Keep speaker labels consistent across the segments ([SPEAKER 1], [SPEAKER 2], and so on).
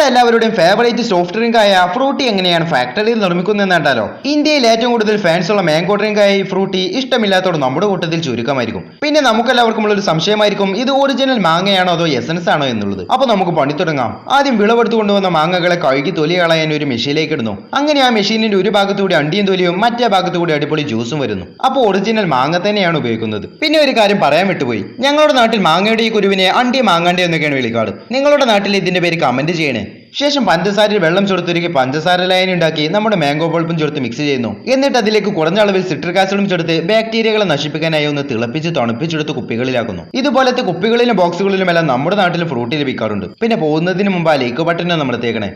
[SPEAKER 1] എല്ലാവരുടെയും favourite soft drink ആയ Frooti എങ്ങനെയാണ് ഫാക്ടറിയിൽ നിർമ്മിക്കുന്നതെന്ന് കണ്ടാലോ? ഇന്ത്യയിൽ ഏറ്റവും കൂടുതൽ ഫാൻസ് ഉള്ള മാംഗോ ഡ്രിങ്ക് ആയ ഈ ഫ്രൂട്ടി ഇഷ്ടമില്ലാത്തവർ നമ്മുടെ കൂട്ടത്തിൽ ചുരുക്കമായിരിക്കും. പിന്നെ നമുക്കെല്ലാവർക്കും ഉള്ള ഒരു സംശയമായിരിക്കും, ഇത് ഒറിജിനൽ മാങ്ങയാണോ അതോ എസൻസ് ആണോ എന്നുള്ളത്. അപ്പൊ നമുക്ക് പണി തുടങ്ങാം. ആദ്യം വിളവെടുത്തു കൊണ്ടുവന്ന മാങ്ങകളെ കഴുകി തൊലി കളയാൻ ഒരു മെഷീനിലേക്ക് ഇടുന്നു. അങ്ങനെ ആ മെഷീനിന്റെ ഒരു ഭാഗത്തുകൂടി അണ്ടിയും തൊലിയും മറ്റേ ഭാഗത്തുകൂടി അടിപൊളി ജ്യൂസും വരുന്നു. അപ്പോൾ ഒറിജിനൽ മാങ്ങ തന്നെയാണ് ഉപയോഗിക്കുന്നത്. പിന്നെ ഒരു കാര്യം പറയാൻ വിട്ടുപോയി, ഞങ്ങളുടെ നാട്ടിൽ മാങ്ങയുടെ ഈ കുരുവിനെ അണ്ടി മാങ്ങാണ്ടി എന്നൊക്കെയാണ് വിളിക്കാറ്. നിങ്ങളുടെ നാട്ടിൽ ഇതിന്റെ പേര് കമന്റ് ചെയ്യണേ. ശേഷം പഞ്ചസാരയിൽ വെള്ളം ചേർത്തൊരുക്കി പഞ്ചസാര ലൈൻ ഉണ്ടാക്കി നമ്മുടെ മാംഗോ പൾപ്പും ചേർത്ത് മിക്സ് ചെയ്യുന്നു. എന്നിട്ട് അതിലേക്ക് കുറഞ്ഞ അളവിൽ സിട്രിക് ആസിഡും ചേർത്ത് ബാക്ടീരിയകളെ നശിപ്പിക്കാനായി ഒന്ന് തിളപ്പിച്ച് തണുപ്പിച്ചെടുത്ത് കുപ്പികളിലാക്കുന്നു. ഇതുപോലത്തെ കുപ്പികളിലും ബോക്സുകളിലും എല്ലാം നമ്മുടെ നാട്ടിൽ ഫ്രൂട്ടി ലഭിക്കാറുണ്ട്. പിന്നെ പോകുന്നതിന് മുമ്പ് ആ ലൈക്ക് ബട്ടൺ നമ്മൾ തേക്കണേ.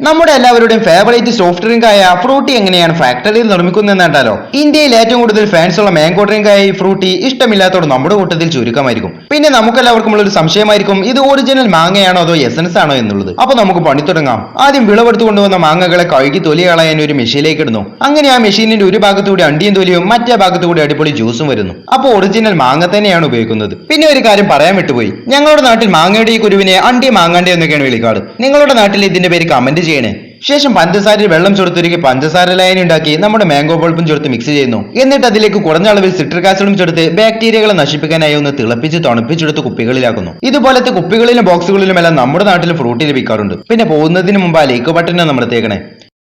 [SPEAKER 1] നമ്മുടെ എല്ലാവരുടെയും ഫേവറേറ്റ് സോഫ്റ്റ് ഡ്രിങ്ക് ആയ ഫ്രൂട്ടി എങ്ങനെയാണ് ഫാക്ടറിയിൽ നിർമ്മിക്കുന്നതെന്ന് കണ്ടാലോ? ഇന്ത്യയിൽ ഏറ്റവും കൂടുതൽ ഫാൻസ് ഉള്ള മാംഗോ ഡ്രിങ്ക് ആയ ഈ ഫ്രൂട്ടി ഇഷ്ടമില്ലാത്തവർ നമ്മുടെ കൂട്ടത്തിൽ ചുരുക്കമായിരിക്കും. പിന്നെ നമുക്കെല്ലാവർക്കും ഉള്ള ഒരു സംശയമായിരിക്കും, ഇത് ഒറിജിനൽ മാങ്ങയാണോ അതോ എസൻസ് ആണോ എന്നുള്ളത്. അപ്പൊ നമുക്ക് പണി തുടങ്ങാം. ആദ്യം വിളവെടുത്തു കൊണ്ടുവന്ന മാങ്ങകളെ കഴുകി തൊലി കളയാൻ ഒരു മെഷീനിലേക്ക് ഇടുന്നു. അങ്ങനെ ആ മെഷീനിന്റെ ഒരു ഭാഗത്തുകൂടി അണ്ടിയും തൊലിയും മറ്റേ ഭാഗത്തുകൂടി അടിപൊളി ജ്യൂസും വരുന്നു. അപ്പോൾ ഒറിജിനൽ മാങ്ങ തന്നെയാണ് ഉപയോഗിക്കുന്നത്. പിന്നെ ഒരു കാര്യം പറയാൻ വിട്ടുപോയി, ഞങ്ങളുടെ നാട്ടിൽ മാങ്ങയുടെ ഈ കുരുവിനെ അണ്ടി മാങ്ങാണ്ടി എന്നൊക്കെയാണ് വിളിക്കാറ്. നിങ്ങളുടെ നാട്ടിൽ ഇതിന്റെ പേര് കമന്റ് ചെയ്യണേ. ശേഷം പഞ്ചസാരയിൽ വെള്ളം ചേർത്തൊരുക്കി പഞ്ചസാര ലൈൻ ഉണ്ടാക്കി നമ്മുടെ മാംഗോ പൾപ്പും ചേർത്ത് മിക്സ് ചെയ്യുന്നു. എന്നിട്ട് അതിലേക്ക് കുറഞ്ഞ അളവിൽ സിട്രിക് ആസിഡും ചേർത്ത് ബാക്ടീരിയകളെ നശിപ്പിക്കാനായി ഒന്ന് തിളപ്പിച്ച് തണുപ്പിച്ചെടുത്ത് കുപ്പികളിലാക്കുന്നു. ഇതുപോലത്തെ കുപ്പികളിലും ബോക്സുകളിലും എല്ലാം നമ്മുടെ നാട്ടിൽ ഫ്രൂട്ടി ലഭിക്കാറുണ്ട്. പിന്നെ പോകുന്നതിന് മുമ്പ് ആ ലൈക്ക് ബട്ടൺ നമ്മൾ തേക്കണേ.